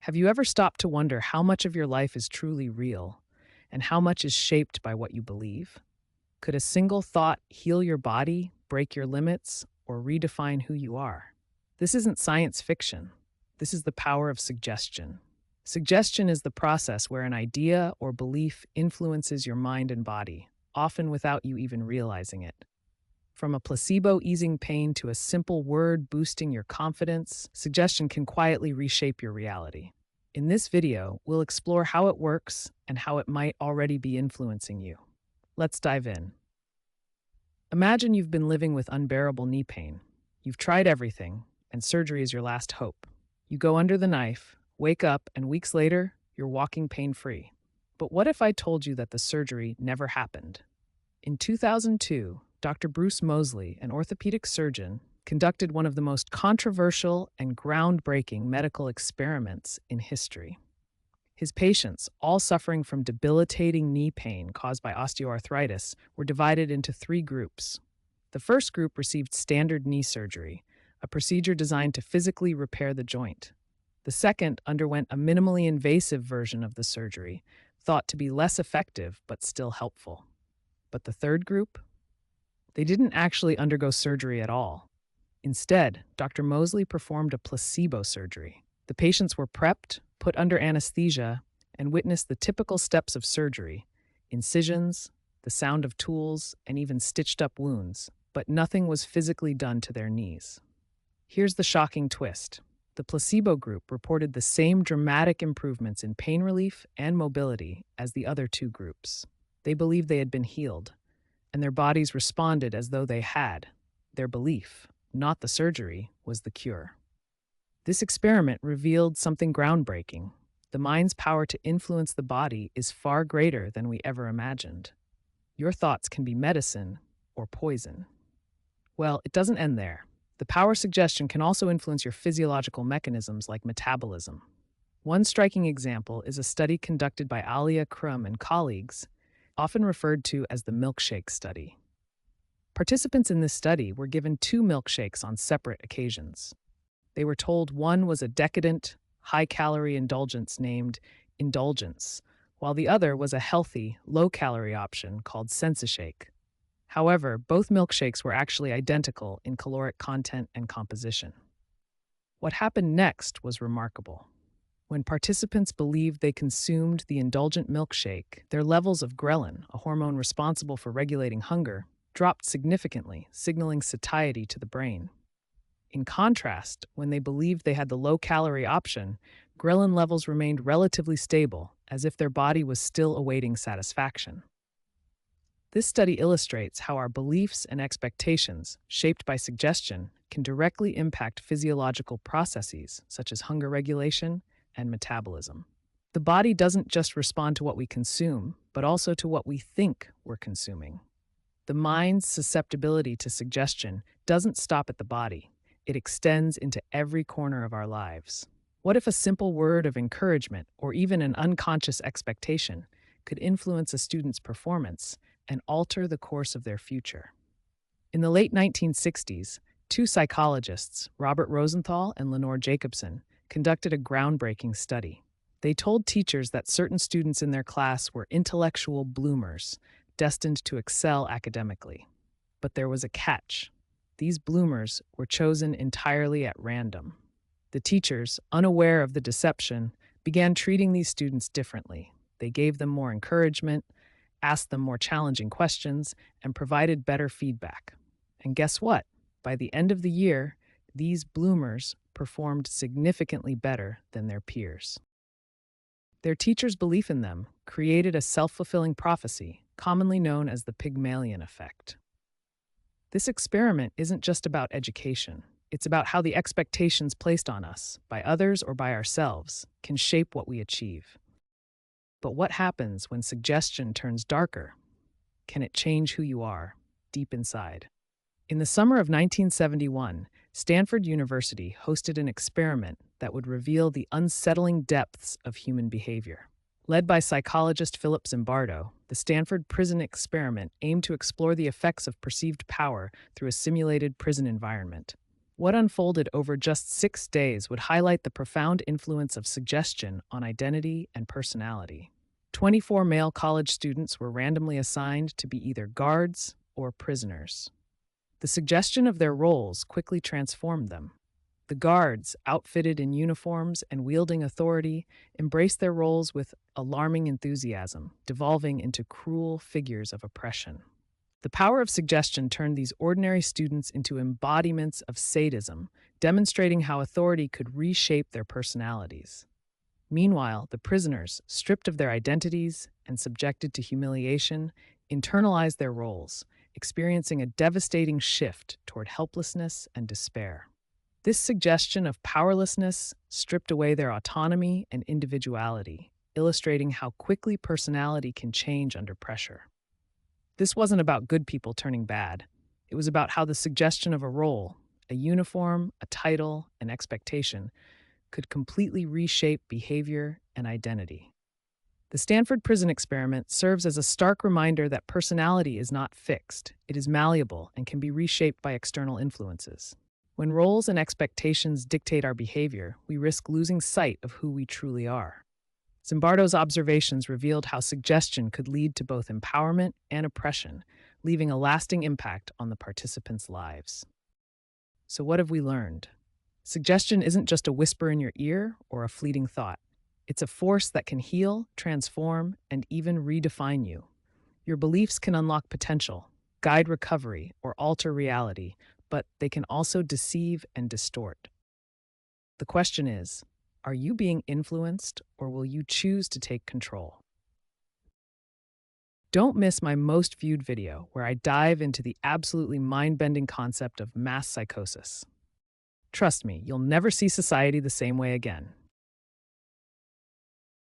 Have you ever stopped to wonder how much of your life is truly real and how much is shaped by what you believe? Could a single thought heal your body, break your limits, or redefine who you are? This isn't science fiction. This is the power of suggestion. Suggestion is the process where an idea or belief influences your mind and body, often without you even realizing it. From a placebo easing pain to a simple word boosting your confidence, suggestion can quietly reshape your reality. In this video, we'll explore how it works and how it might already be influencing you. Let's dive in. Imagine you've been living with unbearable knee pain. You've tried everything, and surgery is your last hope. You go under the knife, wake up, and weeks later, you're walking pain-free. But what if I told you that the surgery never happened? In 2002, Dr. Bruce Moseley, an orthopedic surgeon, conducted one of the most controversial and groundbreaking medical experiments in history. His patients, all suffering from debilitating knee pain caused by osteoarthritis, were divided into three groups. The first group received standard knee surgery, a procedure designed to physically repair the joint. The second underwent a minimally invasive version of the surgery, thought to be less effective but still helpful. But the third group? They didn't actually undergo surgery at all. Instead, Dr. Moseley performed a placebo surgery. The patients were prepped, put under anesthesia, and witnessed the typical steps of surgery: incisions, the sound of tools, and even stitched-up wounds, but nothing was physically done to their knees. Here's the shocking twist. The placebo group reported the same dramatic improvements in pain relief and mobility as the other two groups. They believed they had been healed, and their bodies responded as though they had. Their belief, not the surgery, was the cure. This experiment revealed something groundbreaking. The mind's power to influence the body is far greater than we ever imagined. Your thoughts can be medicine or poison. Well, it doesn't end there. The power of suggestion can also influence your physiological mechanisms like metabolism. One striking example is a study conducted by Alia Crum and colleagues, often referred to as the Milkshake Study. Participants in this study were given 2 milkshakes on separate occasions. They were told one was a decadent, high-calorie indulgence named Indulgence, while the other was a healthy, low-calorie option called Sensashake. However, both milkshakes were actually identical in caloric content and composition. What happened next was remarkable. When participants believed they consumed the indulgent milkshake, their levels of ghrelin, a hormone responsible for regulating hunger, dropped significantly, signaling satiety to the brain. In contrast, when they believed they had the low-calorie option, ghrelin levels remained relatively stable, as if their body was still awaiting satisfaction. This study illustrates how our beliefs and expectations, shaped by suggestion, can directly impact physiological processes such as hunger regulation and metabolism. The body doesn't just respond to what we consume, but also to what we think we're consuming. The mind's susceptibility to suggestion doesn't stop at the body. It extends into every corner of our lives. What if a simple word of encouragement or even an unconscious expectation could influence a student's performance and alter the course of their future? In the late 1960s, 2 psychologists, Robert Rosenthal and Lenore Jacobson, conducted a groundbreaking study. They told teachers that certain students in their class were intellectual bloomers, destined to excel academically. But there was a catch. These bloomers were chosen entirely at random. The teachers, unaware of the deception, began treating these students differently. They gave them more encouragement, asked them more challenging questions, and provided better feedback. And guess what? By the end of the year, these bloomers performed significantly better than their peers. Their teachers' belief in them created a self-fulfilling prophecy, commonly known as the Pygmalion effect. This experiment isn't just about education. It's about how the expectations placed on us, by others or by ourselves, can shape what we achieve. But what happens when suggestion turns darker? Can it change who you are, deep inside? In the summer of 1971, Stanford University hosted an experiment that would reveal the unsettling depths of human behavior. Led by psychologist Philip Zimbardo, the Stanford Prison Experiment aimed to explore the effects of perceived power through a simulated prison environment. What unfolded over just 6 days would highlight the profound influence of suggestion on identity and personality. 24 male college students were randomly assigned to be either guards or prisoners. The suggestion of their roles quickly transformed them. The guards, outfitted in uniforms and wielding authority, embraced their roles with alarming enthusiasm, devolving into cruel figures of oppression. The power of suggestion turned these ordinary students into embodiments of sadism, demonstrating how authority could reshape their personalities. Meanwhile, the prisoners, stripped of their identities and subjected to humiliation, internalized their roles, experiencing a devastating shift toward helplessness and despair. This suggestion of powerlessness stripped away their autonomy and individuality, illustrating how quickly personality can change under pressure. This wasn't about good people turning bad. It was about how the suggestion of a role, a uniform, a title, an expectation, could completely reshape behavior and identity. The Stanford Prison Experiment serves as a stark reminder that personality is not fixed. It is malleable and can be reshaped by external influences. When roles and expectations dictate our behavior, we risk losing sight of who we truly are. Zimbardo's observations revealed how suggestion could lead to both empowerment and oppression, leaving a lasting impact on the participants' lives. So what have we learned? Suggestion isn't just a whisper in your ear or a fleeting thought. It's a force that can heal, transform, and even redefine you. Your beliefs can unlock potential, guide recovery, or alter reality, but they can also deceive and distort. The question is, are you being influenced, or will you choose to take control? Don't miss my most viewed video, where I dive into the absolutely mind-bending concept of mass psychosis. Trust me, you'll never see society the same way again.